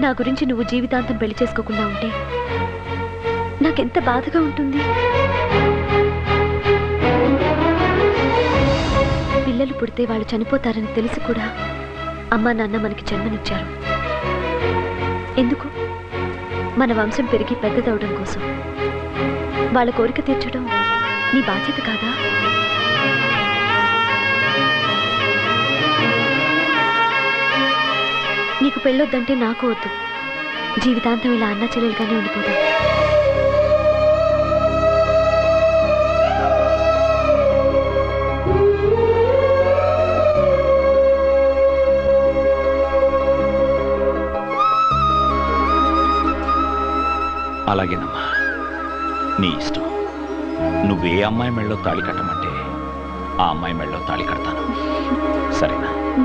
నా గురించి నువ్వు జీవితాంతం పెళ్లి చేసుకోకుండా ఉంటే నాకెంత బాధగా ఉంటుంది. పిల్లలు పుడితే వాళ్ళు చనిపోతారని తెలిసి కూడా అమ్మా నాన్న మనకి జన్మనిచ్చారు. ఎందుకు? మన వంశం పెరిగి పెద్దదవడం కోసం. వాళ్ళ కోరిక తీర్చడం నీ బాధ్యత కాదా? నీకు పెళ్ళొద్దంటే నాకు వద్దు. జీవితాంతం ఇలా అన్న చెల్లెలుగానే ఉండిపోతాం. అలాగేనమ్మా, నీ ఇష్టం. నువ్వే అమ్మాయి మెళ్ళలో తాళి కట్టమంటే ఆ అమ్మాయి మెళ్ళలో తాళి కడతాను. సరేనా?